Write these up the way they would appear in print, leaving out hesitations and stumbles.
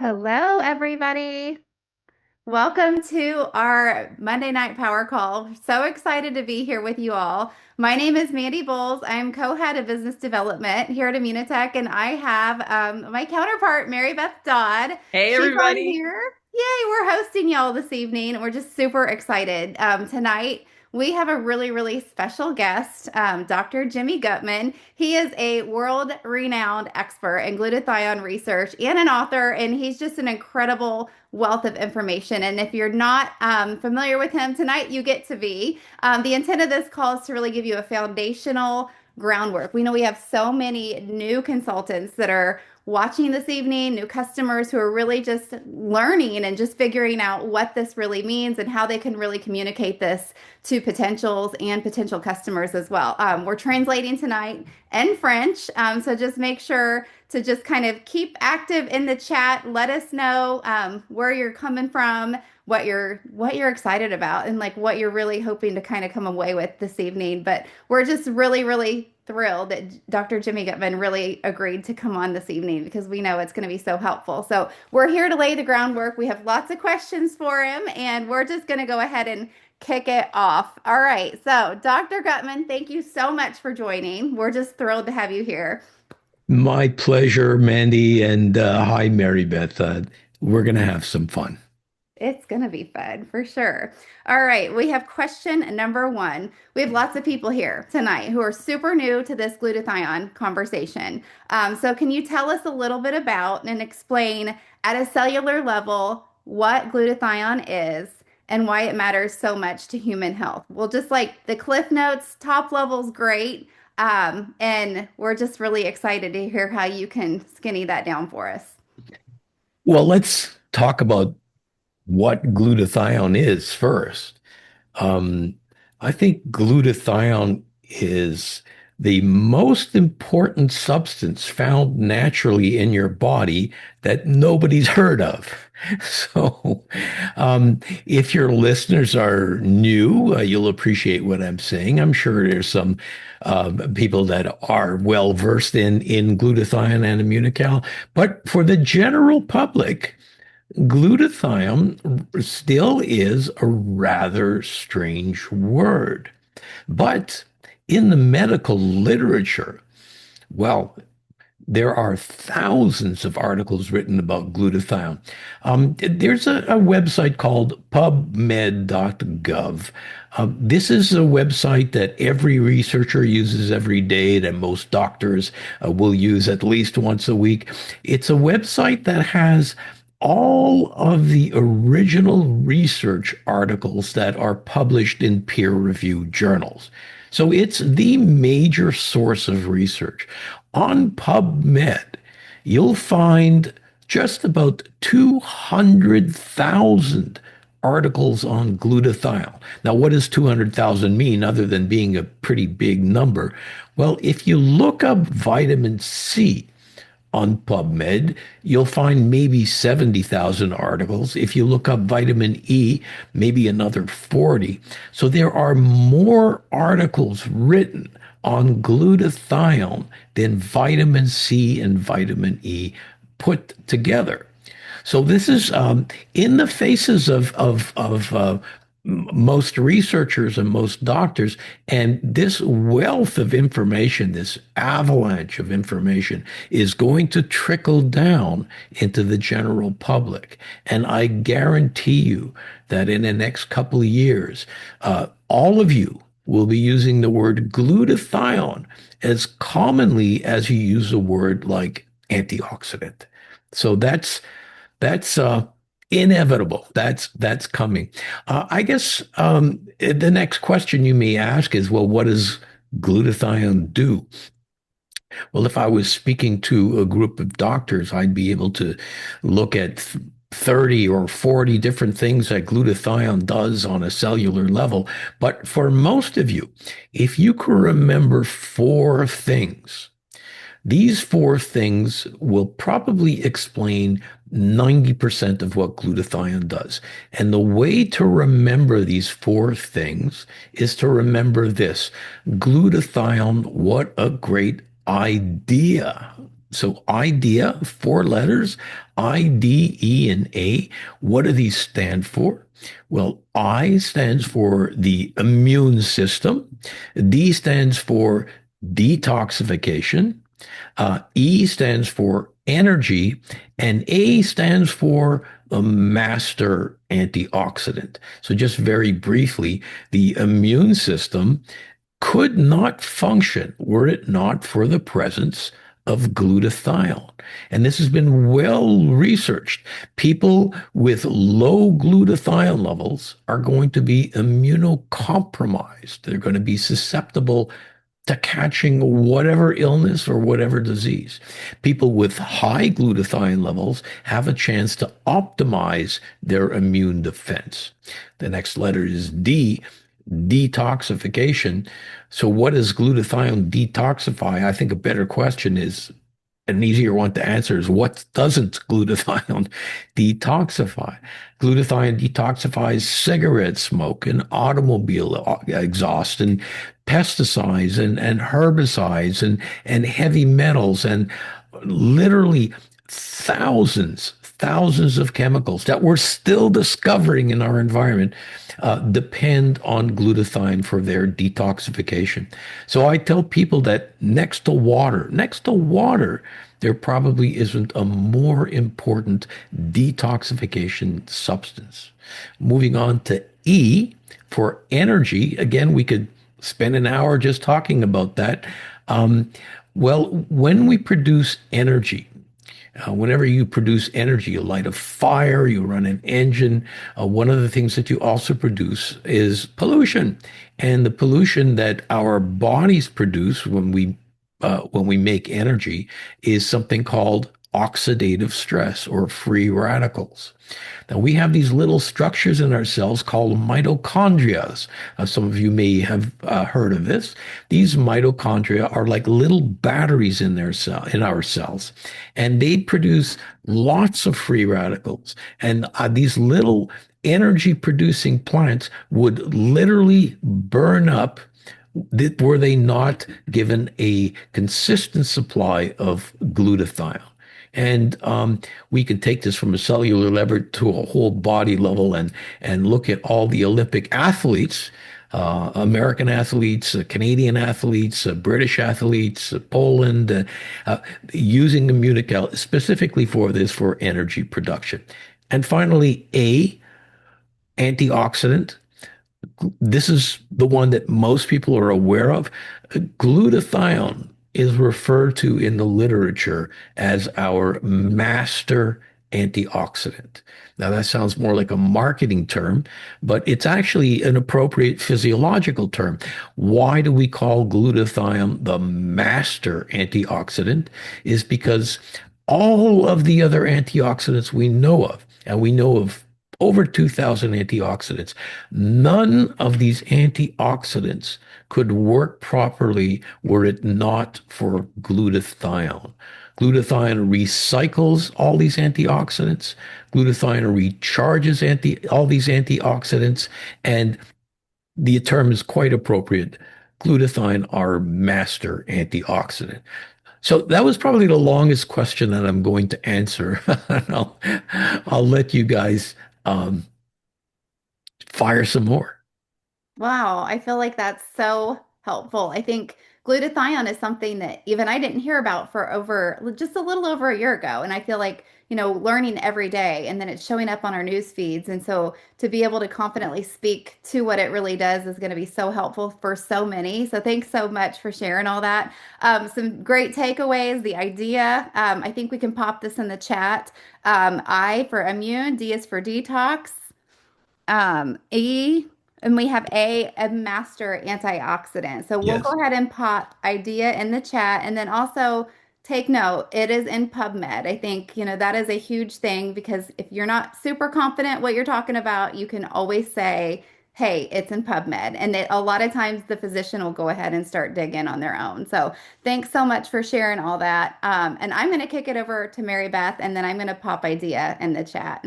Hello, everybody. Welcome to our Monday night power call. So excited to be here with you all. My name is Mandy Bowles. I'm co-head of business development here at Immunotech, and I have my counterpart, Mary Beth Dodd. Hey, She's on everybody. here. Yay, we're hosting y'all this evening. We're just super excited. Tonight, we have a really special guest, Dr. Jimmy Gutman. He is a world-renowned expert in glutathione research and an author, and he's just an incredible wealth of information. And if you're not familiar with him tonight, you get to be. The intent of this call is to really give you a foundational groundwork. We know we have so many new consultants that are watching this evening, new customers who are really just learning and just figuring out what this really means and how they can really communicate this to potentials and potential customers as well. We're translating tonight in French, so just make sure to just kind of keep active in the chat. Let us know where you're coming from, what you're excited about, and like what you're really hoping to kind of come away with this evening. But we're just really thrilled that Dr. Jimmy Gutman really agreed to come on this evening because we know it's going to be so helpful. So we're here to lay the groundwork. We have lots of questions for him, and we're just going to go ahead and kick it off. All right. So, Dr. Gutman, thank you so much for joining. We're just thrilled to have you here. My pleasure, Mandy, and hi, Mary Beth. We're going to have some fun. It's going to be fun for sure. All right, we have question number one. We have lots of people here tonight who are super new to this glutathione conversation. So, can you tell us a little bit about and explain at a cellular level what glutathione is and why it matters so much to human health? Well, just like the Cliff Notes, top level's great. And we're just really excited to hear how you can skinny that down for us. Well, let's talk about what glutathione is first. Um, I think glutathione is the most important substance found naturally in your body that nobody's heard of. So, if your listeners are new, you'll appreciate what I'm saying. I'm sure there's some people that are well versed in glutathione and immunocal, but for the general public, glutathione still is a rather strange word. But in the medical literature, well, there are thousands of articles written about glutathione. There's a website called pubmed.gov. This is a website that every researcher uses every day, that most doctors will use at least once a week. It's a website that has all of the original research articles that are published in peer-reviewed journals. So it's the major source of research. On PubMed, you'll find just about 200,000 articles on glutathione. Now, what does 200,000 mean other than being a pretty big number? Well, if you look up vitamin C, on PubMed, you'll find maybe 70,000 articles. If you look up vitamin E, maybe another 40. So there are more articles written on glutathione than vitamin C and vitamin E put together. So this is in the faces of most researchers and most doctors, and this wealth of information, this avalanche of information, is going to trickle down into the general public. And I guarantee you that in the next couple of years, all of you will be using the word glutathione as commonly as you use a word like antioxidant. So that's inevitable. That's coming. I guess the next question you may ask is, well, what does glutathione do? Well, if I was speaking to a group of doctors, I'd be able to look at 30 or 40 different things that glutathione does on a cellular level. But for most of you, if you can remember four things, these four things will probably explain 90% of what glutathione does. And the way to remember these four things is to remember this: glutathione, what a great idea. So idea, four letters, I, D, E, and A. What do these stand for? Well, I stands for the immune system. D stands for detoxification. E stands for energy, and A stands for a master antioxidant. So, just very briefly, the immune system could not function were it not for the presence of glutathione. And this has been well researched. People with low glutathione levels are going to be immunocompromised. They're going to be susceptible to catching whatever illness or whatever disease. People with high glutathione levels have a chance to optimize their immune defense. The next letter is D, detoxification. So, what does glutathione detoxify? I think a better question is an easier one to answer is what doesn't glutathione detoxify? Glutathione detoxifies cigarette smoke and automobile exhaust and pesticides and herbicides and heavy metals and literally thousands of chemicals that we're still discovering in our environment depend on glutathione for their detoxification. So I tell people that next to water, there probably isn't a more important detoxification substance. Moving on to E for energy. Again, we could spend an hour just talking about that. Um, well, when we produce energy, whenever you produce energy, you light a fire, you run an engine. One of the things that you also produce is pollution, and the pollution that our bodies produce when we make energy is something called oxidative stress or free radicals. Now, we have these little structures in our cells called mitochondria. Some of you may have heard of this. These mitochondria are like little batteries in in our cells, and they produce lots of free radicals. And these little energy producing plants would literally burn up were they not given a consistent supply of glutathione. And we can take this from a cellular level to a whole body level and look at all the Olympic athletes, American athletes, Canadian athletes, British athletes, Poland, using immunical specifically for this for energy production. And finally, A, antioxidant. This is the one that most people are aware of. Glutathione is referred to in the literature as our master antioxidant. Now, that sounds more like a marketing term, but it's actually an appropriate physiological term. Why do we call glutathione the master antioxidant? Is because all of the other antioxidants we know of, and we know of over 2,000 antioxidants. None of these antioxidants could work properly were it not for glutathione. Glutathione recycles all these antioxidants. Glutathione recharges all these antioxidants. And the term is quite appropriate. Glutathione, our master antioxidant. So that was probably the longest question that I'm going to answer. I'll let you guys um, fire some more. Wow, I feel like that's so helpful. I think glutathione is something that even I didn't hear about for over just a little over a year ago. And I feel like, learning every day and then it's showing up on our news feeds. And so to be able to confidently speak to what it really does is going to be so helpful for so many. So thanks so much for sharing all that. Some great takeaways, the idea. I think we can pop this in the chat. I for immune, D is for detox. E, and we have a master antioxidant. So we'll Yes. go ahead and pop idea in the chat and then also take note, it is in PubMed. I think, that is a huge thing because if you're not super confident what you're talking about, you can always say, hey, it's in PubMed. And a lot of times the physician will go ahead and start digging on their own. So thanks so much for sharing all that. And I'm going to kick it over to Mary Beth and then I'm going to pop idea in the chat.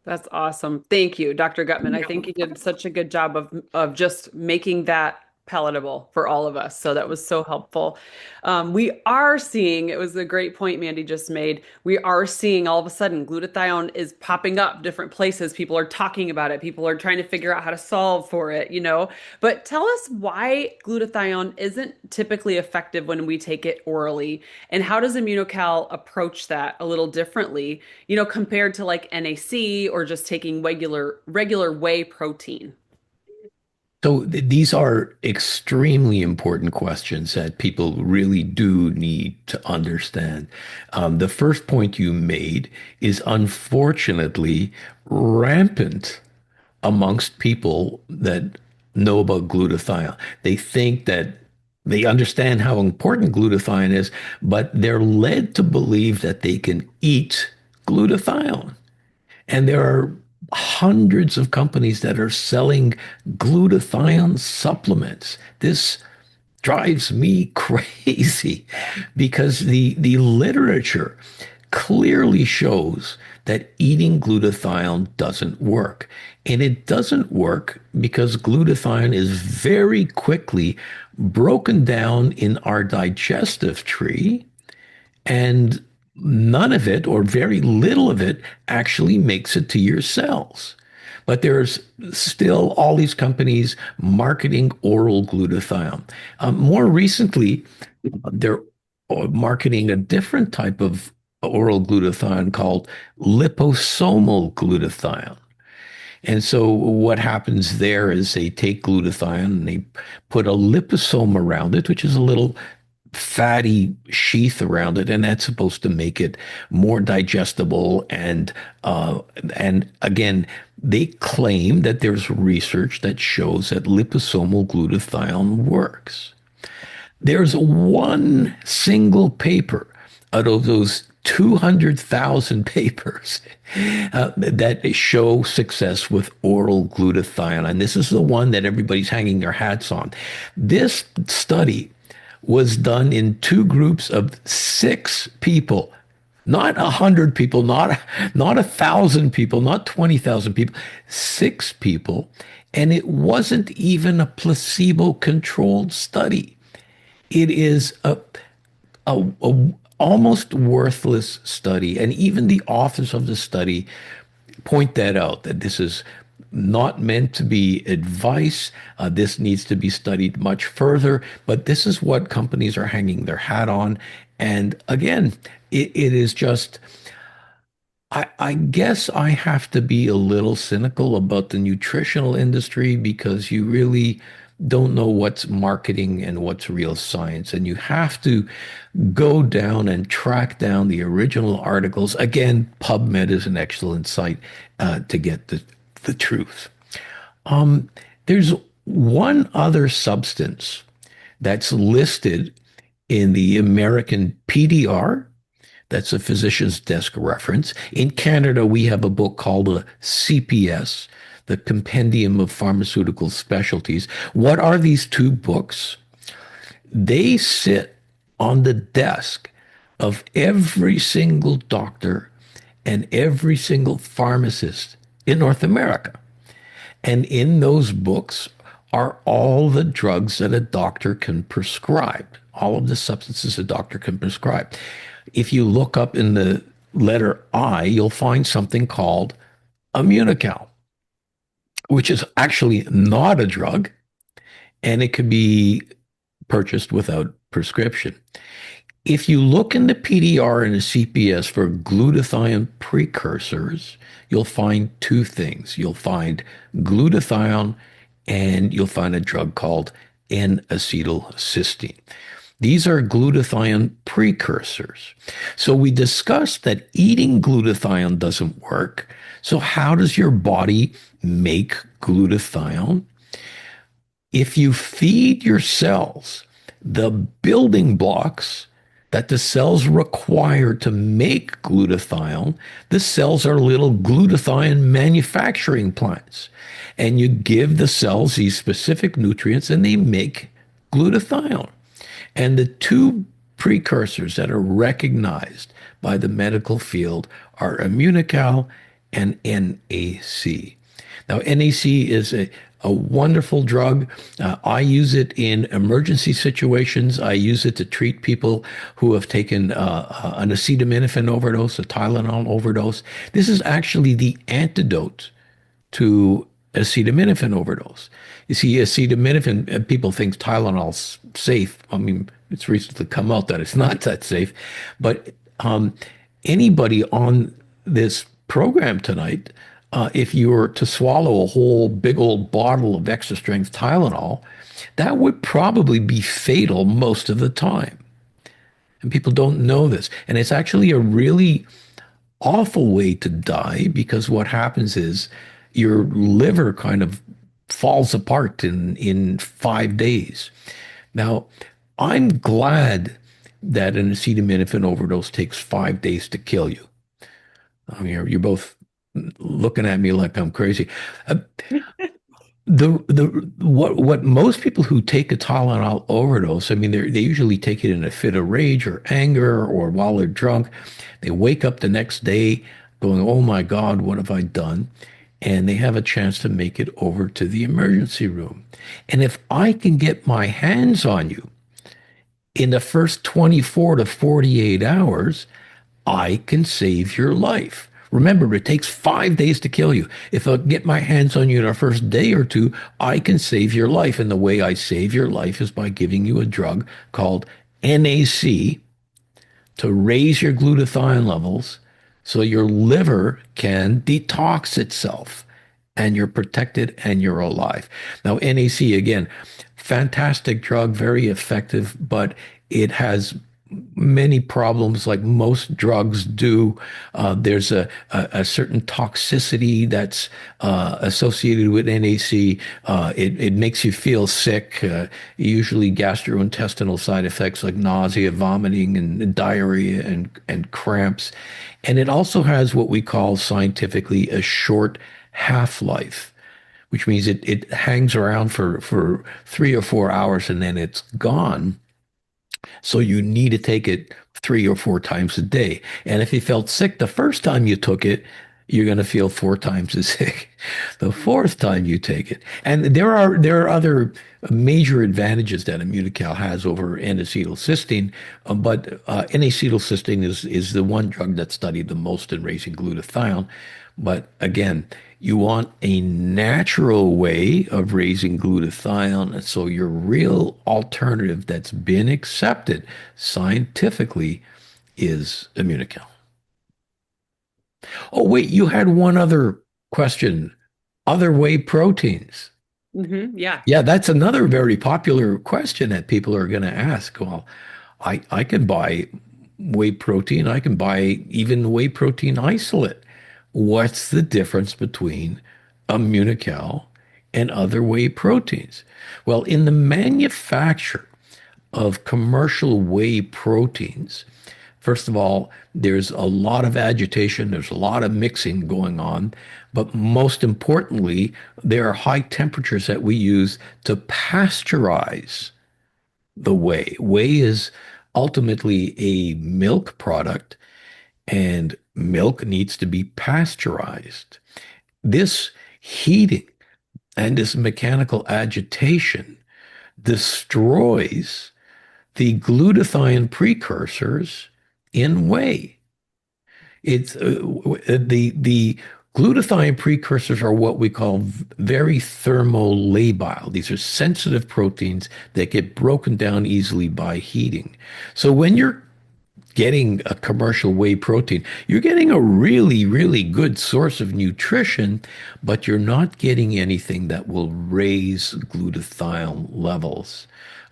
That's awesome. Thank you, Dr. Gutman. I think you did such a good job of just making that palatable for all of us. So that was so helpful. We are seeing, it was a great point Mandy just made. We are seeing all of a sudden glutathione is popping up different places. People are talking about it. People are trying to figure out how to solve for it, you know. But tell us why glutathione isn't typically effective when we take it orally, and how does ImmunoCal approach that a little differently, you know, compared to like NAC or just taking regular whey protein? So these are extremely important questions that people really do need to understand. The first point you made is unfortunately rampant amongst people that know about glutathione. They think that they understand how important glutathione is, but they're led to believe that they can eat glutathione. And there are hundreds of companies that are selling glutathione supplements. This drives me crazy because the literature clearly shows that eating glutathione doesn't work. And it doesn't work because glutathione is very quickly broken down in our digestive tree, and none of it, or very little of it, actually makes it to your cells. But there's still all these companies marketing oral glutathione. More recently, they're marketing a different type of oral glutathione called liposomal glutathione. And so what happens there is they take glutathione and they put a liposome around it, which is a little fatty sheath around it, and that's supposed to make it more digestible. And again, they claim that there's research that shows that liposomal glutathione works. There's one single paper out of those 200,000 papers that show success with oral glutathione. And this is the one that everybody's hanging their hats on. This study was done in two groups of 6 people, not 100 people, not 1,000 people, not 20,000 people, 6 people. And it wasn't even a placebo-controlled study. It is a almost worthless study. And even the authors of the study point that out, that this is not meant to be advice. This needs to be studied much further. But this is what companies are hanging their hat on. And again, it is just, I guess I have to be a little cynical about the nutritional industry because you really don't know what's marketing and what's real science. And you have to go down and track down the original articles. Again, PubMed is an excellent site to get the truth. There's one other substance that's listed in the American PDR. That's a physician's desk reference. In Canada, we have a book called a CPS, the Compendium of Pharmaceutical Specialties. What are these two books? They sit on the desk of every single doctor and every single pharmacist in North America. And in those books are all the drugs that a doctor can prescribe, all of the substances a doctor can prescribe. If you look up in the letter I, you'll find something called Immunical, which is actually not a drug, and it can be purchased without prescription. If you look in the PDR and the CPS for glutathione precursors, you'll find two things. You'll find glutathione and you'll find a drug called N-acetylcysteine. These are glutathione precursors. So we discussed that eating glutathione doesn't work. So how does your body make glutathione? If you feed your cells the building blocks that the cells require to make glutathione, the cells are little glutathione manufacturing plants. And you give the cells these specific nutrients and they make glutathione. And the two precursors that are recognized by the medical field are Immunical and NAC. Now, NAC is a wonderful drug. I use it in emergency situations. I use it to treat people who have taken an acetaminophen overdose, a Tylenol overdose. This is actually the antidote to acetaminophen overdose. You see, acetaminophen, people think Tylenol's safe. I mean, it's recently come out that it's not that safe. But anybody on this program tonight, if you were to swallow a whole big old bottle of extra strength Tylenol, that would probably be fatal most of the time. And people don't know this. And it's actually a really awful way to die because what happens is your liver kind of falls apart in 5 days. Now, I'm glad that an acetaminophen overdose takes 5 days to kill you. I mean, you're both looking at me like I'm crazy. Uh, the what most people who take a Tylenol overdose, I mean, they usually take it in a fit of rage or anger or while they're drunk. They wake up the next day going, "Oh my God, what have I done?" And they have a chance to make it over to the emergency room. And if I can get my hands on you in the first 24 to 48 hours, I can save your life. Remember, it takes 5 days to kill you. If I get my hands on you in the first day or two, I can save your life. And the way I save your life is by giving you a drug called NAC to raise your glutathione levels so your liver can detox itself and you're protected and you're alive. Now, NAC, again, fantastic drug, very effective, but it has many problems like most drugs do. There's a certain toxicity that's associated with NAC. It makes you feel sick, usually gastrointestinal side effects like nausea, vomiting, and diarrhea and cramps. And it also has what we call scientifically a short half-life, which means it hangs around for 3 or 4 hours and then it's gone. So you need to take it 3 or 4 times a day. And if you felt sick the first time you took it, you're going to feel 4 times as sick the fourth time you take it. And there are other major advantages that Immunical has over N-acetylcysteine, but N-acetylcysteine is the one drug that's studied the most in raising glutathione. But again, you want a natural way of raising glutathione. So your real alternative that's been accepted scientifically is Immunical. Oh, wait, you had one other question. Other whey proteins. Yeah. Yeah, that's another very popular question that people are going to ask. Well, I can buy whey protein. I can buy even whey protein isolate. What's the difference between Immunical and other whey proteins? Well, in the manufacture of commercial whey proteins, first of all, there's a lot of agitation, there's a lot of mixing going on, but most importantly, there are high temperatures that we use to pasteurize the whey. Whey is ultimately a milk product, and milk needs to be pasteurized. This heating and this mechanical agitation destroys the glutathione precursors in whey. It's the glutathione precursors are what we call very thermolabile. These are sensitive proteins that get broken down easily by heating. So when you're getting a commercial whey protein, you're getting a really, really good source of nutrition, but you're not getting anything that will raise glutathione levels.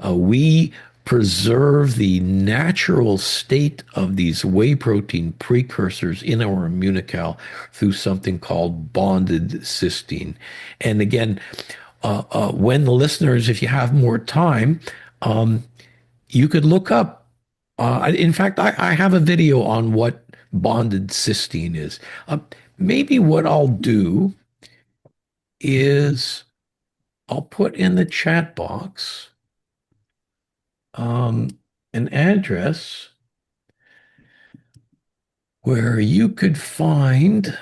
We preserve the natural state of these whey protein precursors in our Immunical through something called bonded cysteine. And again, when the listeners, if you have more time, you could look up. In fact, I have a video on what bonded cysteine is. Maybe what I'll do is I'll put in the chat box an address where you could find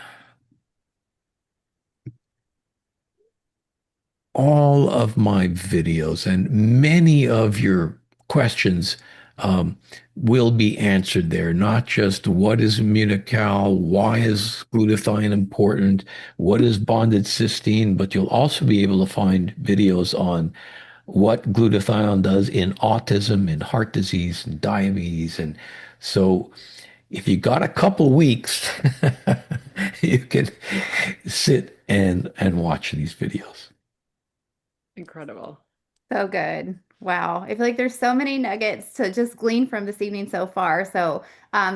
all of my videos and many of your questions um, will be answered there. Not just what is Immunical, why is glutathione important, what is bonded cysteine, but you'll also be able to find videos on what glutathione does in autism, in heart disease, and diabetes. And so if you got a couple weeks, you can sit and watch these videos. Incredible. So good. Wow. I feel like there's so many nuggets to just glean from this evening so far. So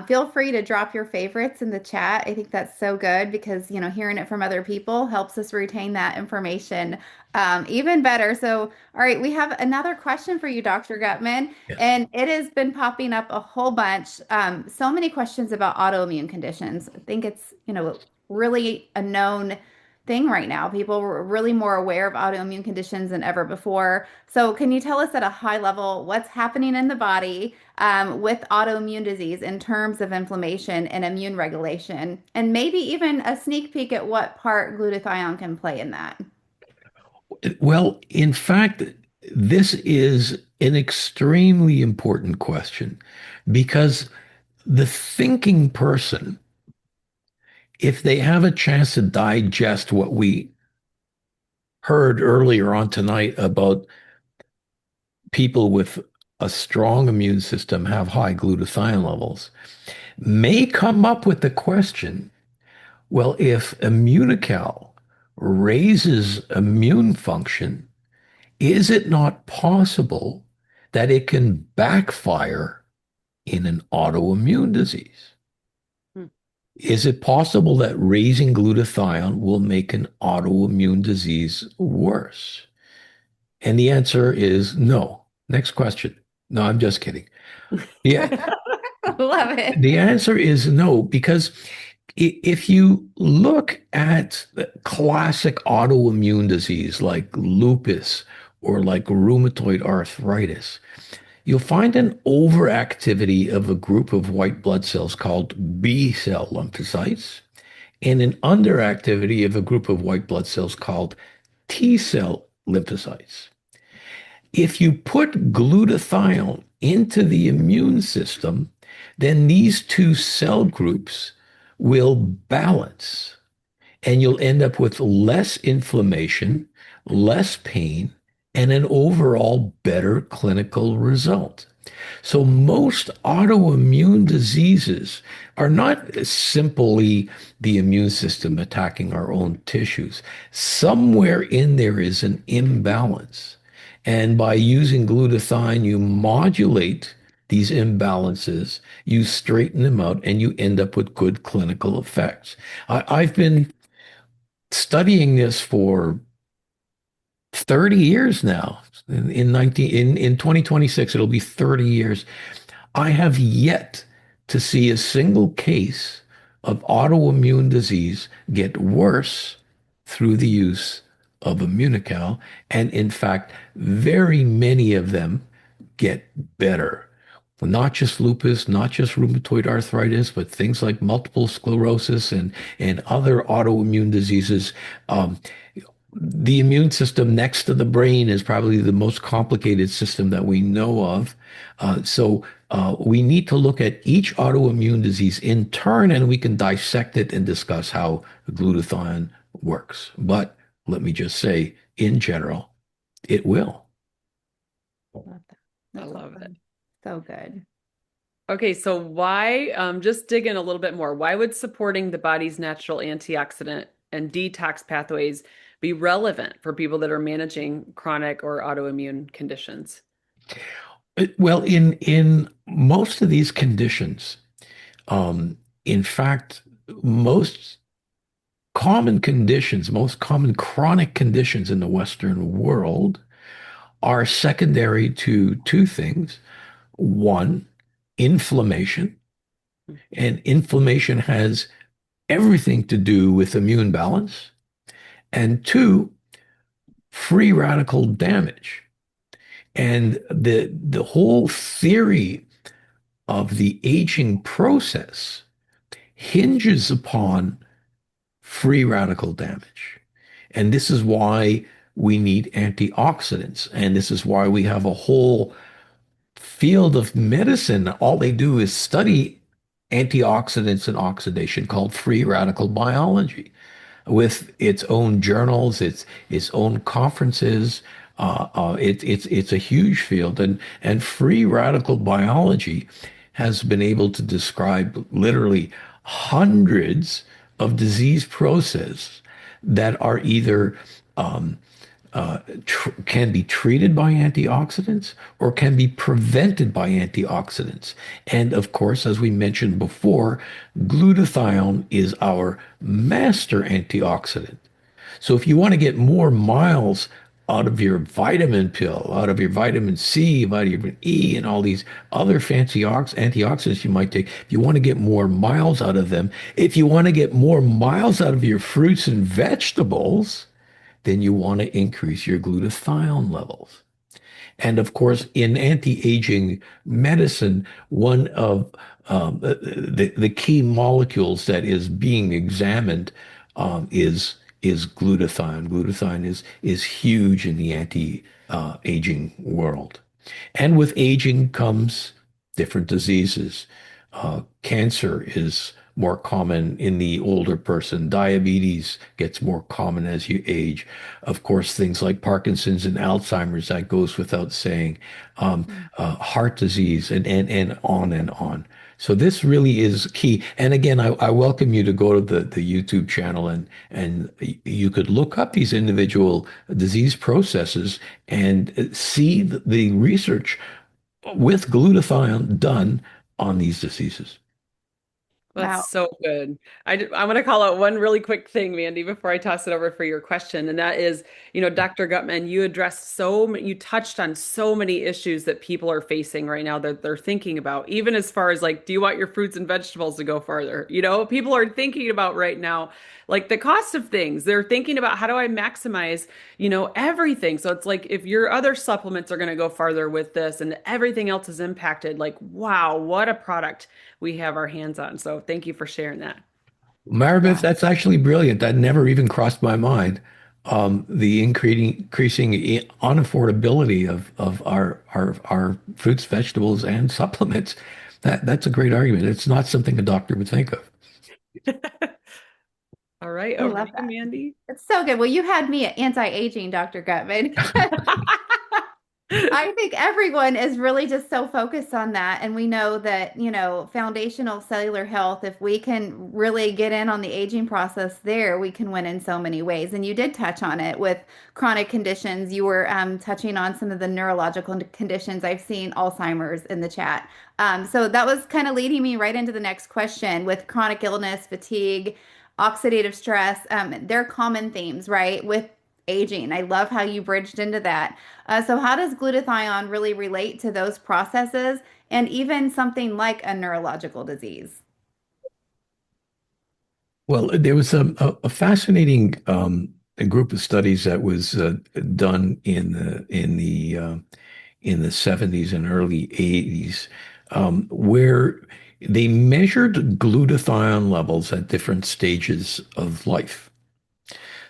feel free to drop your favorites in the chat. I think that's so good because, hearing it from other people helps us retain that information even better. So, all right, we have another question for you, Dr. Gutman, Yes. and it has been popping up a whole bunch. So many questions about autoimmune conditions. I think it's, really a known thing right now. People are really more aware of autoimmune conditions than ever before. So, can you tell us at a high level what's happening in the body with autoimmune disease in terms of inflammation and immune regulation, and maybe even a sneak peek at what part glutathione can play in that? Well, in fact, this is an extremely important question because the thinking person, if they have a chance to digest what we heard earlier on tonight about people with a strong immune system have high glutathione levels, may come up with the question, well, if Immunical raises immune function, is it not possible that it can backfire in an autoimmune disease? Hmm. Is it possible that raising glutathione will make an autoimmune disease worse? And the answer is no. Next question. No, I'm just kidding. Yeah, Love it. the answer is no, because if you look at classic autoimmune disease like lupus or like rheumatoid arthritis, you'll find an overactivity of a group of white blood cells called B cell lymphocytes and an underactivity of a group of white blood cells called T cell lymphocytes. If you put glutathione into the immune system, then these two cell groups will balance and you'll end up with less inflammation, less pain, and an overall better clinical result. So most autoimmune diseases are not simply the immune system attacking our own tissues. Somewhere in there is an imbalance. And by using glutathione, you modulate these imbalances, you straighten them out, and you end up with good clinical effects. I've been studying this for 30 years now. In 2026, it'll be 30 years. I have yet to see a single case of autoimmune disease get worse through the use of Immunical. And in fact, very many of them get better. Not just lupus, not just rheumatoid arthritis, but things like multiple sclerosis and other autoimmune diseases. Um, the immune system next to the brain is probably the most complicated system that we know of. So we need to look at each autoimmune disease in turn, and we can dissect it and discuss how glutathione works. But let me just say, in general, it will. Love that. I That's love it. awesome. So good. Okay, so why, just dig in a little bit more. Why would supporting the body's natural antioxidant and detox pathways be relevant for people that are managing chronic or autoimmune conditions? Well, in most of these conditions, in fact, most common conditions, most common chronic conditions in the Western world are secondary to two things. One, inflammation, and inflammation has everything to do with immune balance. And two, free radical damage. And the whole theory of the aging process hinges upon free radical damage. And this is why we need antioxidants. And this is why we have a whole field of medicine. All they do is study antioxidants and oxidation called free radical biology with its own journals, its own conferences. It's a huge field, and free radical biology has been able to describe literally hundreds of disease processes that are either can be treated by antioxidants or can be prevented by antioxidants. And of course, as we mentioned before, glutathione is our master antioxidant. So if you want to get more miles out of your vitamin pill, out of your vitamin C, vitamin E, and all these other fancy antioxidants you might take, if you want to get more miles out of them, if you want to get more miles out of your fruits and vegetables, then you want to increase your glutathione levels. And of course, in anti-aging medicine, one of the key molecules that is being examined is glutathione. Glutathione is huge in the anti-aging world. And with aging comes different diseases. Cancer is more common in the older person. Diabetes gets more common as you age. Of course, things like Parkinson's and Alzheimer's, that goes without saying. Heart disease and on and on. So this really is key. And again, I welcome you to go to the YouTube channel and you could look up these individual disease processes and see the research with glutathione done on these diseases. That's Wow. so good. I'm going to call out one really quick thing, Mandy, before I toss it over for your question. And that is, Dr. Gutman, you addressed you touched on so many issues that people are facing right now that they're thinking about, even as far as like, do you want your fruits and vegetables to go further? People are thinking about right now, like the cost of things. They're thinking about how do I maximize, everything. So it's like if your other supplements are going to go farther with this and everything else is impacted, like, wow, what a product we have our hands on. So thank you for sharing that. Maribeth, Yeah. that's actually brilliant. That never even crossed my mind. The increasing unaffordability of our fruits, vegetables, and supplements. That's a great argument. It's not something a doctor would think of. All right, I over love to you, that. Mandy. It's so good. Well, you had me at anti-aging, Dr. Gutman. I think everyone is really just so focused on that. And we know that, foundational cellular health, if we can really get in on the aging process there, we can win in so many ways. And you did touch on it with chronic conditions. You were touching on some of the neurological conditions. I've seen Alzheimer's in the chat. So that was kind of leading me right into the next question with chronic illness, fatigue, oxidative stress. They're common themes, right? With aging. I love how you bridged into that. So, how does glutathione really relate to those processes and even something like a neurological disease? Well, there was a fascinating a group of studies that was done in the 70s and early 80s, where they measured glutathione levels at different stages of life.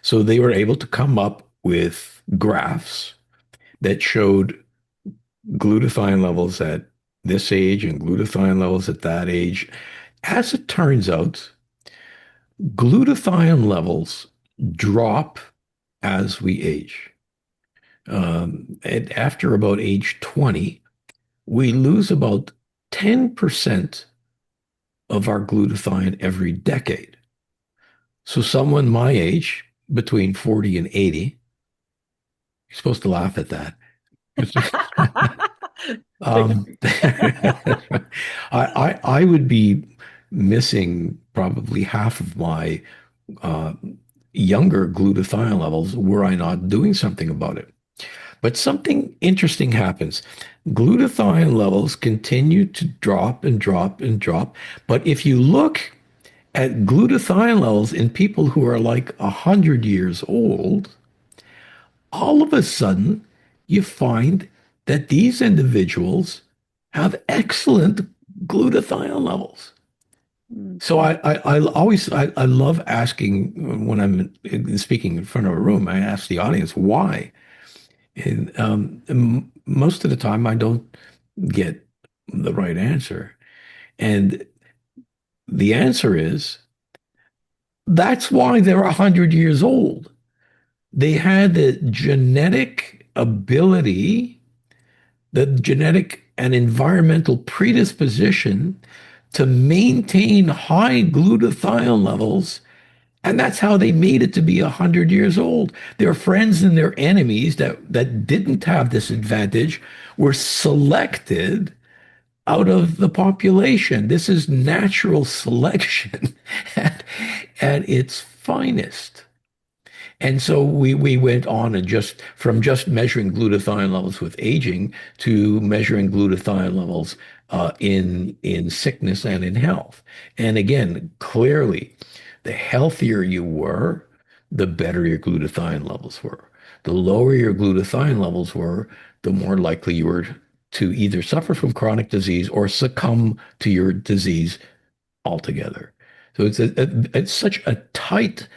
So they were able to come up with graphs that showed glutathione levels at this age and glutathione levels at that age. As it turns out, glutathione levels drop as we age. And after about age 20, we lose about 10% of our glutathione every decade. So someone my age, between 40 and 80, you're supposed to laugh at that. Take a Um, seat. I would be missing probably half of my uh, younger glutathione levels were I not doing something about it. But something interesting happens. Glutathione levels continue to drop and drop and drop. But if you look at glutathione levels in people who are like 100 years old, all of a sudden you find that these individuals have excellent glutathione levels. Mm. So I love asking when I'm speaking in front of a room, I ask the audience why. And most of the time I don't get the right answer. And the answer is that's why they're 100 years old. They had the genetic ability, the genetic and environmental predisposition to maintain high glutathione levels. And that's how they made it to be 100 years old. Their friends and their enemies that didn't have this advantage were selected out of the population. This is natural selection at its finest. And so we went on and just from just measuring glutathione levels with aging to measuring glutathione levels in sickness and in health. And again, clearly, the healthier you were, the better your glutathione levels were. The lower your glutathione levels were, the more likely you were to either suffer from chronic disease or succumb to your disease altogether. So it's such a tight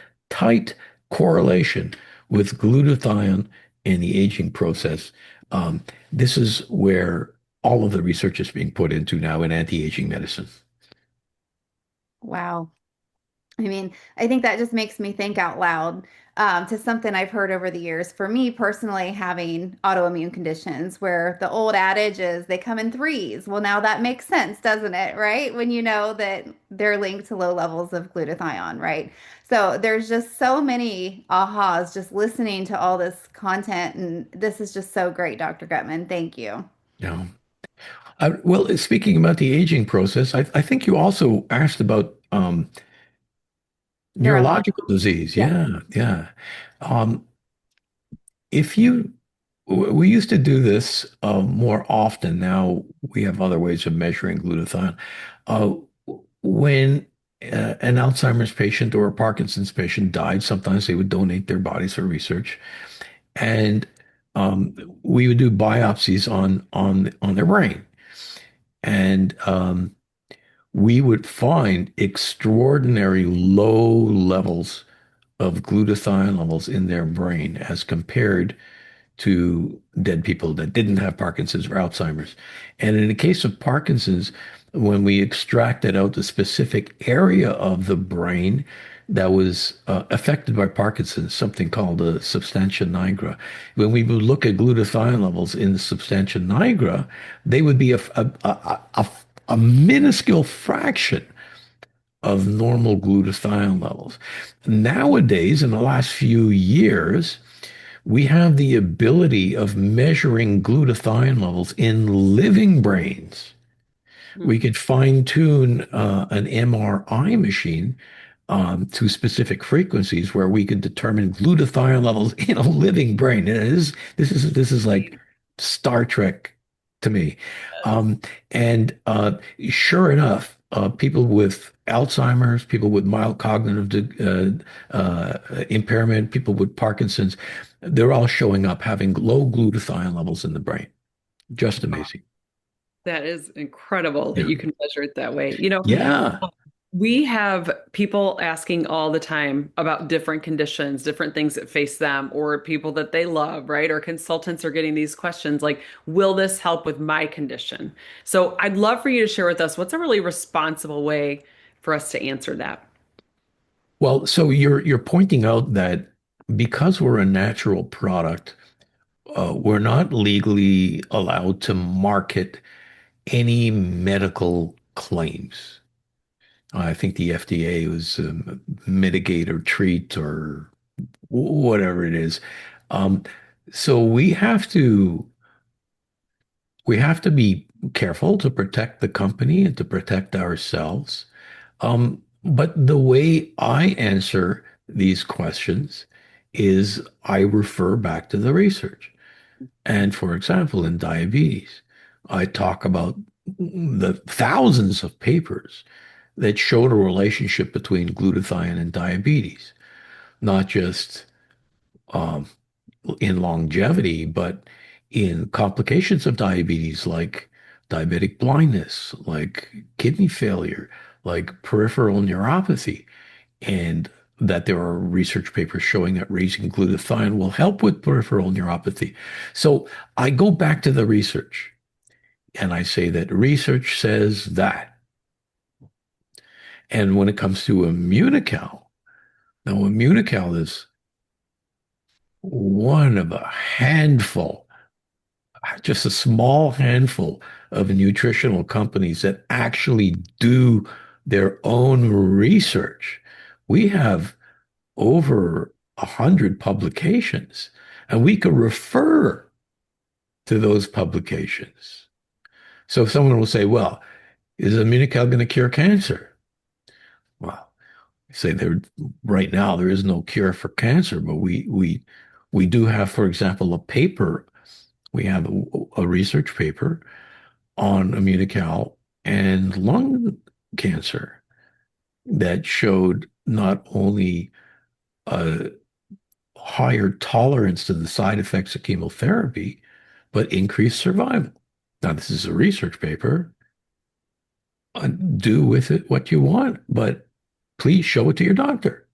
correlation with glutathione and the aging process. Um, this is where all of the research is being put into now in anti-aging medicine. Wow. I mean, I think that just makes me think out loud to something I've heard over the years. For me personally, having autoimmune conditions where the old adage is they come in threes. Well, now that makes sense, doesn't it? Right? When you know that they're linked to low levels of glutathione, right? So there's just so many ahas just listening to all this content. And this is just so great, Dr. Gutman. Thank you. Yeah. Well, speaking about the aging process, I think you also asked about neurological Neurological. disease. Yes. Yeah, yeah. Um, if you we used to do this more often. Now we have other ways of measuring glutathione. Uh, when an Alzheimer's patient or a Parkinson's patient died, sometimes they would donate their bodies for research, and um, we would do biopsies on their brain, and we would find extraordinary low levels of glutathione levels in their brain as compared to dead people that didn't have Parkinson's or Alzheimer's. And in the case of Parkinson's, when we extracted out the specific area of the brain that was affected by Parkinson's, something called the substantia nigra, when we would look at glutathione levels in the substantia nigra, they would be a minuscule fraction of normal glutathione levels. Nowadays, in the last few years, we have the ability of measuring glutathione levels in living brains. We Mm. could fine tune an MRI machine to specific frequencies where we could determine glutathione levels in a living brain. And this is like Star Trek to me. Um, and sure enough, people with Alzheimer's, people with mild cognitive impairment, people with Parkinson's, they're all showing up having low glutathione levels in the brain. Just amazing. That is incredible that Yeah. you can measure it that way. Yeah. We have people asking all the time about different conditions, different things that face them, or people that they love, right? Or consultants are getting these questions like, will this help with my condition? So I'd love for you to share with us what's a really responsible way for us to answer that. Well, so you're pointing out that because we're a natural product, we're not legally allowed to market any medical claims. I think the FDA was mitigate or treat or whatever it is. Um, so we have to be careful to protect the company and to protect ourselves. But the way I answer these questions is I refer back to the research. And for example, in diabetes, I talk about the thousands of papers that showed a relationship between glutathione and diabetes, not just um, in longevity, but in complications of diabetes like diabetic blindness, like kidney failure, like peripheral neuropathy, and that there are research papers showing that raising glutathione will help with peripheral neuropathy. So I go back to the research and I say that research says that. And when it comes to Immunical, now Immunical is one of a handful, just a small handful of nutritional companies that actually do their own research. We have over 100 publications, and we could refer to those publications. So someone will say, well, is Immunical going to cure cancer? Well, I say there right now there is no cure for cancer, but we do have, for example, a paper. We have a research paper on Immunical and lung cancer that showed not only a higher tolerance to the side effects of chemotherapy, but increased survival. Now, this is a research paper. Do with it what you want, but please show it to your doctor.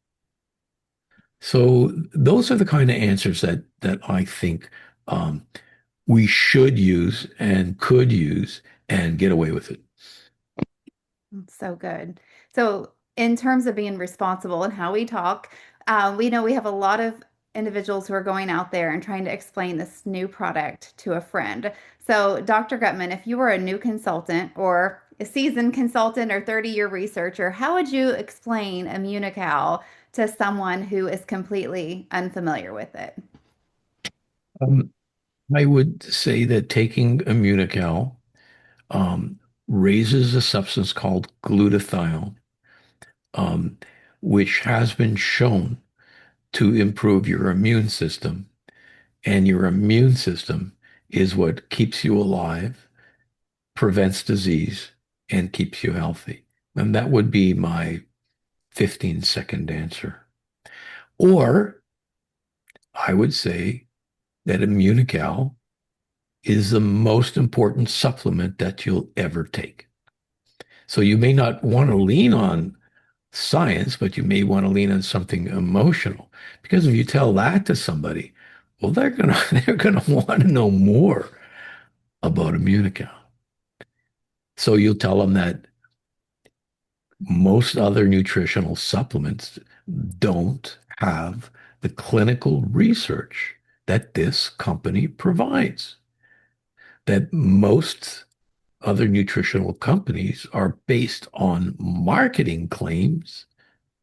So those are the kind of answers that I think we should use and could use and get away with it. So good. So, in terms of being responsible and how we talk, we know we have a lot of individuals who are going out there and trying to explain this new product to a friend. So, Dr. Gutman, if you were a new consultant or a seasoned consultant or 30-year researcher, how would you explain Immunical to someone who is completely unfamiliar with it? Um, I would say that taking Immunical um, raises a substance called glutathione, um, which has been shown to improve your immune system. And your immune system is what keeps you alive, prevents disease, and keeps you healthy. And that would be my 15-second answer. Or I would say that Immunical is the most important supplement that you'll ever take. So you may not want to lean on science, but you may want to lean on something emotional. Because if you tell that to somebody, well, they're gonna want to know more about Immunical. So you'll tell them that most other nutritional supplements don't have the clinical research that this company provides. That most other nutritional companies are based on marketing claims,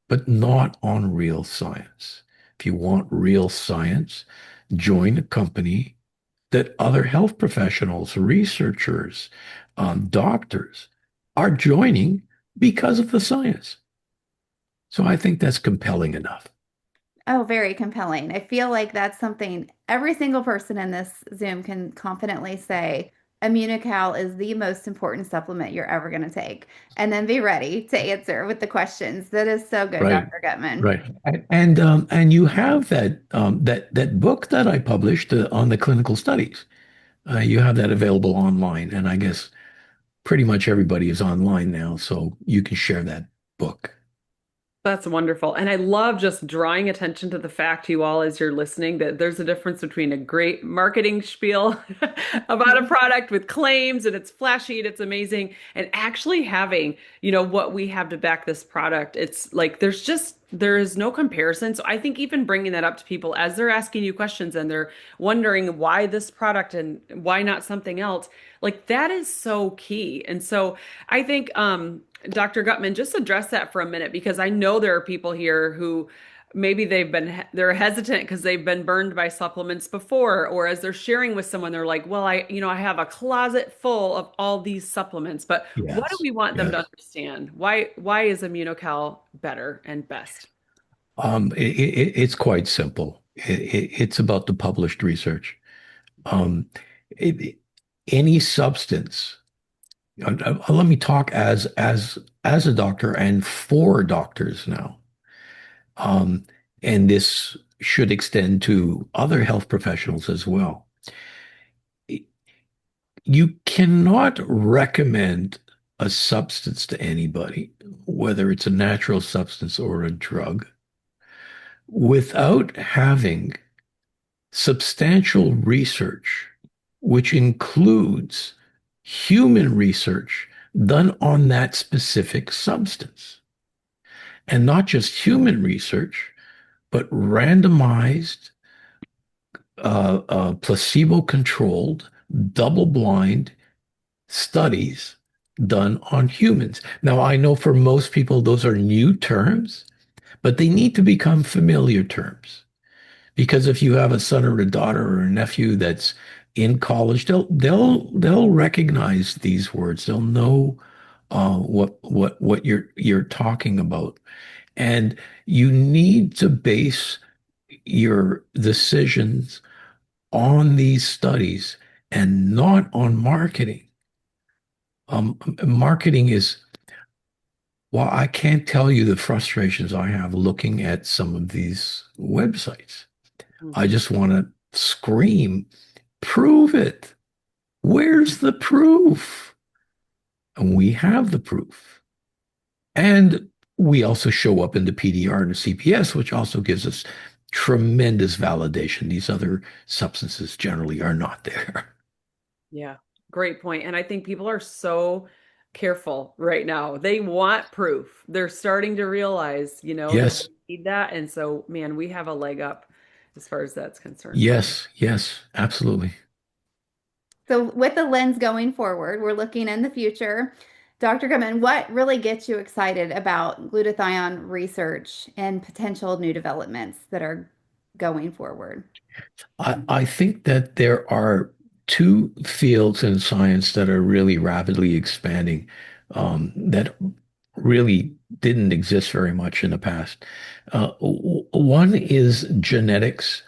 but not on real science. If you want real science, join a company that other health professionals, researchers, doctors are joining because of the science. So I think that's compelling enough. Oh, very compelling. I feel like that's something every single person in this Zoom can confidently say Immunical is the most important supplement you're ever going to take, and then be ready to answer with the questions. That is so good, Right. Dr. Gutman. Right. And you have that book that I published on the clinical studies. You have that available online, and I guess pretty much everybody is online now, so you can share that book. That's wonderful. And I love just drawing attention to the fact, you all, as you're listening, that there's a difference between a great marketing spiel about a product with claims and it's flashy and it's amazing, and actually having, what we have to back this product. It's like there is no comparison. So I think even bringing that up to people as they're asking you questions and they're wondering why this product and why not something else, like that is so key. And so I think, Dr. Gutman, just address that for a minute because I know there are people here who maybe they're hesitant because they've been burned by supplements before, or as they're sharing with someone, they're like, well, I have a closet full of all these supplements, but what do Yes. we want them to Yes. understand? Why is Immunocal better and best? It's quite simple. It's about the published research. Um, it, any substance. Let me talk as a doctor and for doctors now. Um, and this should extend to other health professionals as well. You cannot recommend a substance to anybody, whether it's a natural substance or a drug, without having substantial research, which includes human research done on that specific substance. And not just human research, but randomized, placebo-controlled, double-blind studies done on humans. Now, I know for most people those are new terms, but they need to become familiar terms. Because if you have a son or a daughter or a nephew that's in college, they'll recognize these words. They'll know what you're talking about. And you need to base your decisions on these studies and not on marketing. Marketing is, well, I can't tell you the frustrations I have looking at some of these websites. I Mhm. just want to scream, prove it. Where's the proof? And we have the proof. And we also show up in the PDR and the CPS, which also gives us tremendous validation. These other substances generally are not there. Yeah, great point. And I think people are so careful right now. They want proof. They're starting to realize, that Yes, they need that. And so, man, we have a leg up as far as that's concerned. yes, yes, absolutely. So, with the lens going forward, we're looking in the future. Dr. Gutman, what really gets you excited about glutathione research and potential new developments that are going forward? I think that there are two fields in science that are really rapidly expanding, that really didn't exist very much in the past. One is genetics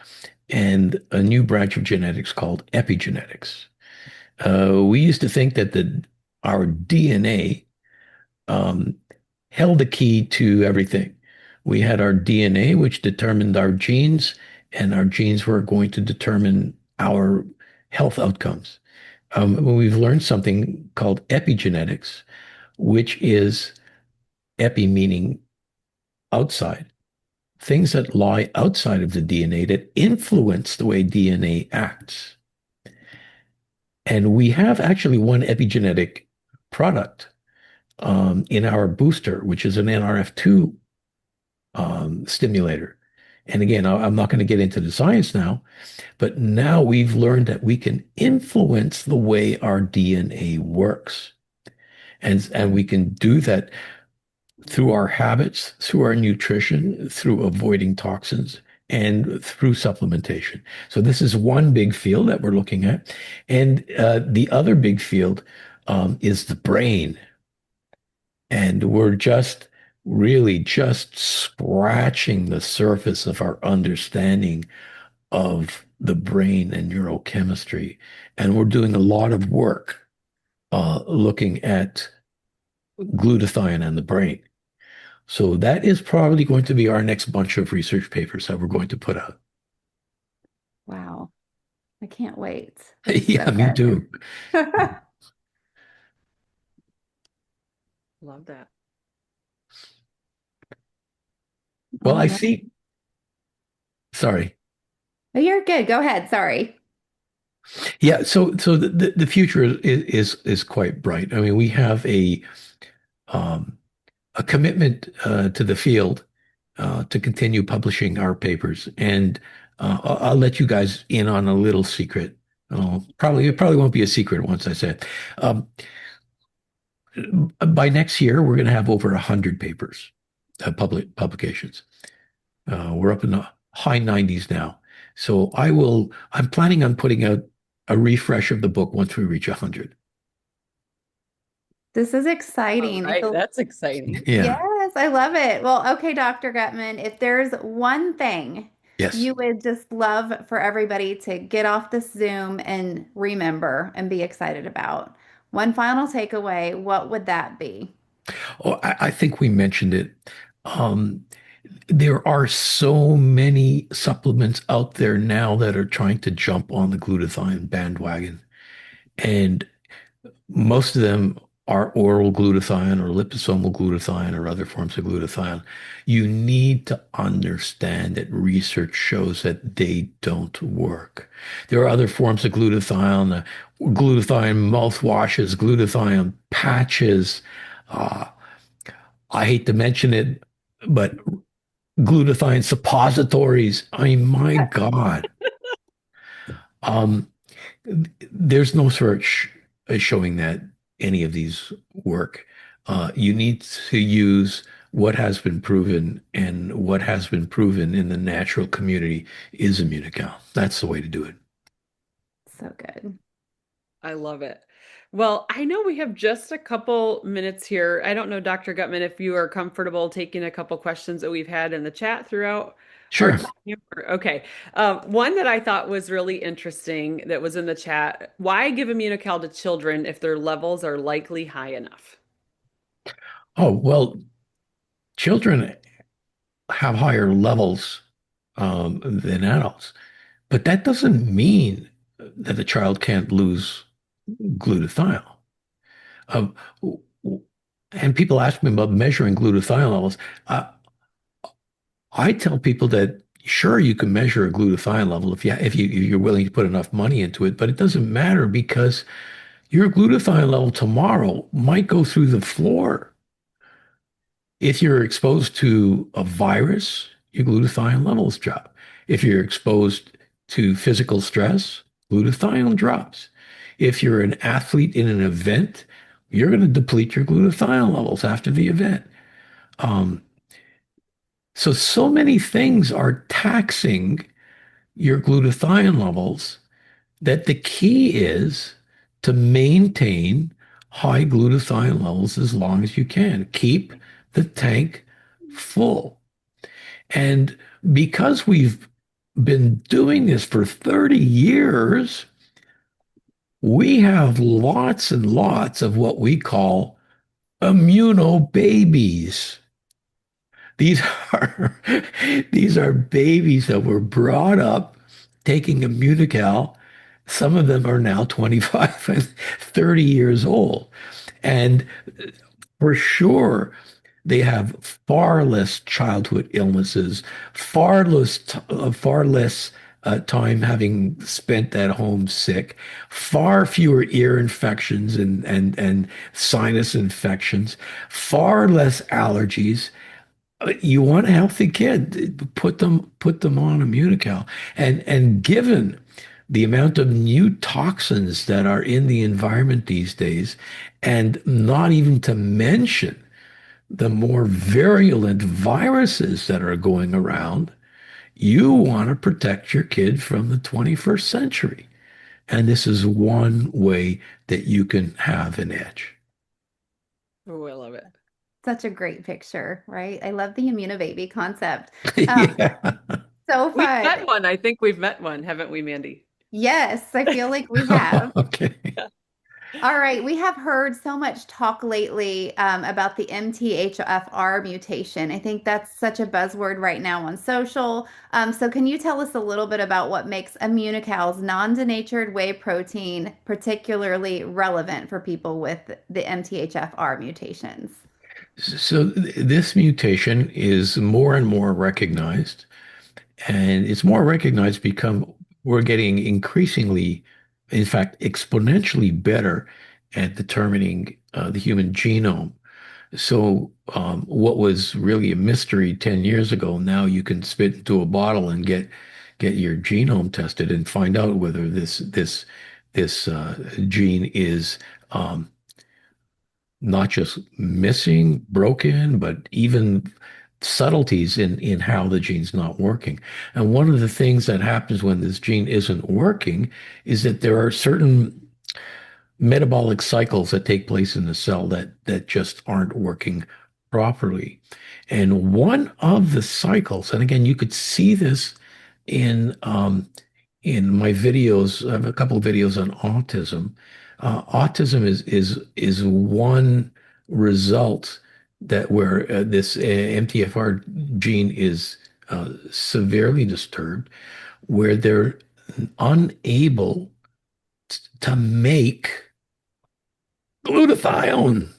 and a new branch of genetics called epigenetics. We used to think that our DNA um, held the key to everything. We had our DNA, which determined our genes, and our genes were going to determine our health outcomes. We've learned something called epigenetics, which is epi meaning outside, things that lie outside of the DNA that influence the way DNA acts. And we have actually one epigenetic product in our booster, which is an NRF2 stimulator. And again, I'm not going to get into the science now, but now we've learned that we can influence the way our DNA works. And we can do that through our habits, through our nutrition, through avoiding toxins, and through supplementation. So this is one big field that we're looking at. And the other big field is the brain. And we're just really just scratching the surface of our understanding of the brain and neurochemistry. And we're doing a lot of work looking at glutathione and the brain. So that is probably going to be our next bunch of research papers that we're going to put out. Wow, I can't wait. That's so Yeah, me too. good. Love that. Well, All I right. see. Sorry. Oh, you're good. Go ahead. Sorry. Yeah, so the future is quite bright. I mean, we have um, a commitment to the field to continue publishing our papers, and I'll let you guys in on a little secret. It probably won't be a secret once I say it. By next year, we're going to have over 100 papers, publications. We're up in the high 90s now. So I'm planning on putting out a refresh of the book once we reach 100. This is All exciting. right, that's exciting. Yeah. Yes, I love it. Well, okay, Dr. Gutman, if there's one thing Yes. you would just love for everybody to get off this Zoom and remember and be excited about, one final takeaway, what would that be? Oh, I think we mentioned it. Um, there are so many supplements out there now that are trying to jump on the glutathione bandwagon. And most of them our oral glutathione or liposomal glutathione or other forms of glutathione, you need to understand that research shows that they don't work. There are other forms of glutathione, glutathione mouthwashes, glutathione patches. Uh, I hate to mention it, but glutathione suppositories. I mean, my God. Um, there's no search showing that any of these work. You need to use what has been proven, and what has been proven in the natural community is Immunical. That's the way to do it. So good. I love it. Well, I know we have just a couple minutes here. I don't know, Dr. Gutman, if you are comfortable taking a couple questions that we've had in the chat throughout our Sure. time. Okay. One that I thought was really interesting that was in the chat. Why give Immunocal to children if their levels are likely high enough? Oh, well, children have higher levels than adults, but that doesn't mean that the child can't lose glutathione. Um, and people ask me about measuring glutathione levels. Uh, I tell people that sure you can measure a glutathione level if you're willing to put enough money into it, but it doesn't matter because your glutathione level tomorrow might go through the floor. If you're exposed to a virus, your glutathione levels drop. If you're exposed to physical stress, glutathione drops. If you're an athlete in an event, you're going to deplete your glutathione levels after the event. Um, so many things are taxing your glutathione levels that the key is to maintain high glutathione levels as long as you can. Keep the tank full. And because we've been doing this for 30 years, we have lots and lots of what we call immunobabies. These are these are babies that were brought up taking Immunical. Some of them are now 25 and 30 years old. And for sure, they have far less childhood illnesses, far less time having spent at home sick, far fewer ear infections and sinus infections, far less allergies. You want a healthy kid, put them on Immunical. And given the amount of new toxins that are in the environment these days, and not even to mention the more virulent viruses that are going around, you want to protect your kid from the 21st century. And this is one way that you can have an edge. Oh, I love it. Such a great picture, right? I love the immunobaby concept. Um, Yeah. so We've fun. met one. I think we've met one, haven't we, Mandy? Yes, I feel like we have. Okay. Yeah. All right, we have heard so much talk lately about the MTHFR mutation. I think that's such a buzzword right now on social. So, can you tell us a little bit about what makes Immunical's non-denatured whey protein particularly relevant for people with the MTHFR mutations? So this mutation is more and more recognized, and it's more recognized because we're getting increasingly, in fact, exponentially better at determining the human genome. So what was really a mystery 10 years ago, now you can spit into a bottle and get your genome tested and find out whether this gene is not just missing, broken, but even subtleties in how the gene's not working. And one of the things that happens when this gene isn't working is that there are certain metabolic cycles that take place in the cell that just aren't working properly. And one of the cycles, and again, you could see this in in my videos. I have a couple of videos on autism. Autism is one result that where this MTFR gene is severely disturbed, where they're unable to make glutathione.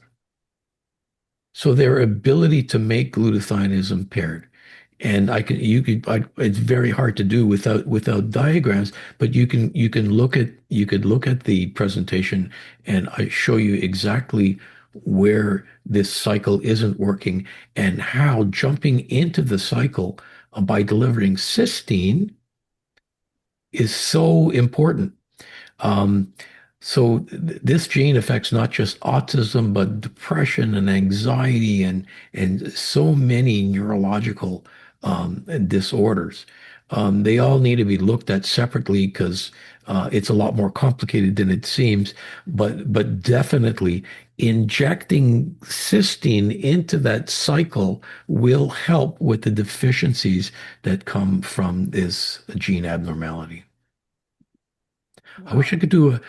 So their ability to make glutathione is impaired. And it's very hard to do without diagrams, but you could look at the presentation and I show you exactly where this cycle isn't working and how jumping into the cycle by delivering cysteine is so important. Um, this gene affects not just autism, but depression and anxiety and so many neurological disorders. They all need to be looked at separately because it's a lot more complicated than it seems. But definitely injecting cysteine into that cycle will help with the deficiencies that come from this gene abnormality. I wish I Wow. could do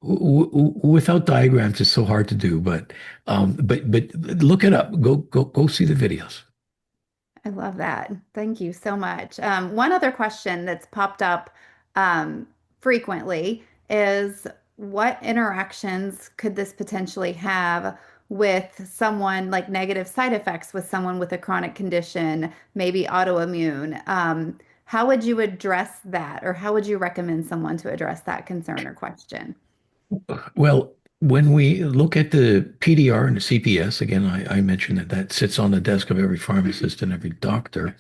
without diagrams. It's so hard to do, but look it up. Go see the videos. I love that. Thank you so much. One other question that's popped up um, frequently is what interactions could this potentially have with someone, like negative side effects with someone with a chronic condition, maybe autoimmune? How would you address that, or how would you recommend someone to address that concern or question? Well, when we look at the PDR and the CPS, again, I mentioned that that sits on the desk of every pharmacist and every doctor.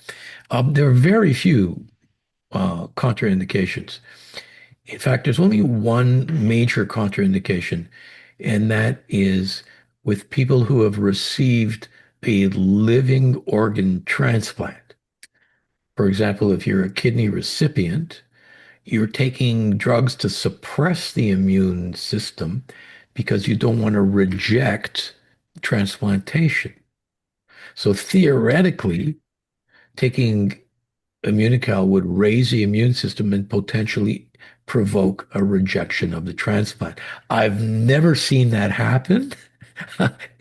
There are very few contraindications. In fact, there's only one major contraindication, and that is with people who have received a living organ transplant. For example, if you're a kidney recipient, you're taking drugs to suppress the immune system because you don't want to reject transplantation. So theoretically, taking Immunical would raise the immune system and potentially provoke a rejection of the transplant. I've never seen that happen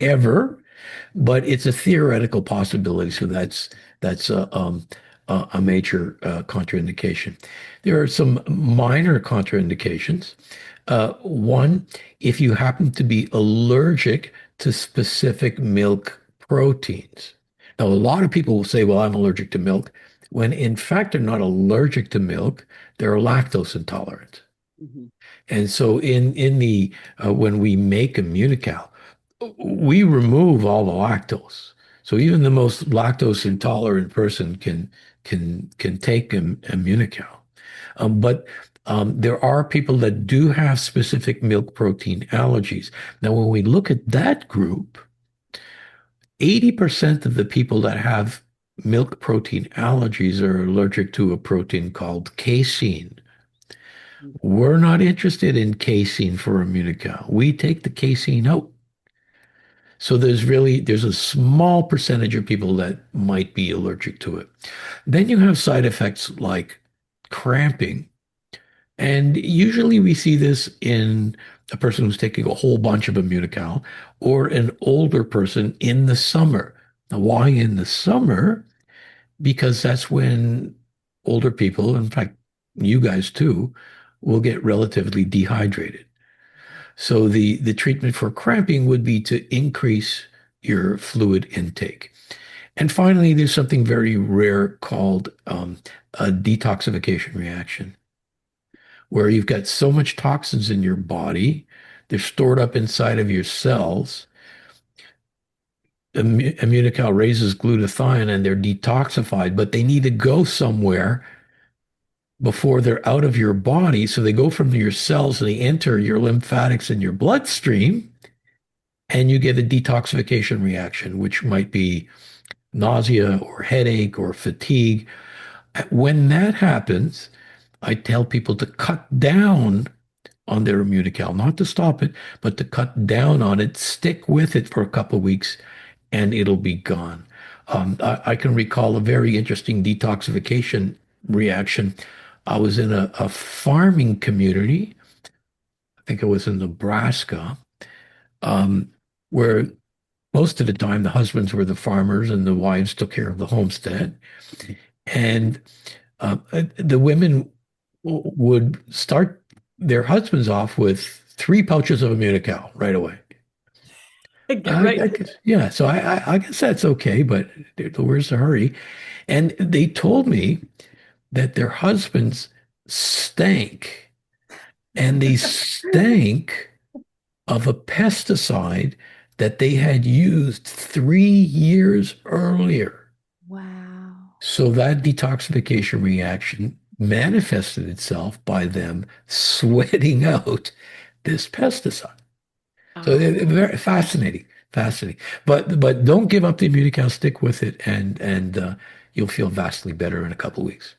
ever, but it's a theoretical possibility. So that's a major contraindication. There are some minor contraindications. One, if you happen to be allergic to specific milk proteins. Now, a lot of people will say, well, I'm allergic to milk, when in fact they're not allergic to milk, they're lactose intolerant. Mhm. And so in the when we make Immunical, we remove all the lactose. So even the most lactose intolerant person can take Immunical. But there are people that do have specific milk protein allergies. Now, when we look at that group, 80% of the people that have milk protein allergies are allergic to a protein called casein. We're not interested in casein for Immunical. We take the casein out. So there's a small percentage of people that might be allergic to it. Then you have side effects like cramping. And usually we see this in a person who's taking a whole bunch of Immunical or an older person in the summer. Now, why in the summer? Because that's when older people, in fact, you guys too, will get relatively dehydrated. So the treatment for cramping would be to increase your fluid intake. And finally, there's something very rare called a detoxification reaction, where you've got so much toxins in your body, they're stored up inside of your cells. Immunical raises glutathione and they're detoxified, but they need to go somewhere before they're out of your body. So they go from your cells and they enter your lymphatics and your bloodstream, and you get a detoxification reaction, which might be nausea or headache or fatigue. When that happens, I tell people to cut down on their Immunical, not to stop it, but to cut down on it, stick with it for a couple of weeks, and it'll be gone. I can recall a very interesting detoxification reaction. I was in a farming community, I think it was in Nebraska, um, where most of the time the husbands were the farmers and the wives took care of the homestead. And the women would start their husbands off with 3 pouches of Immunical right away. Get right. I guess, yeah. So I guess that's okay, but where's the hurry? And they told me that their husbands stank, and they stank of a pesticide that they had used 3 years earlier. Wow. So that detoxification reaction manifested itself by them sweating out this pesticide. So Oh, very fascinating, fascinating. But don't give up the immunity count. Stick with it, and you'll feel vastly better in a couple of weeks.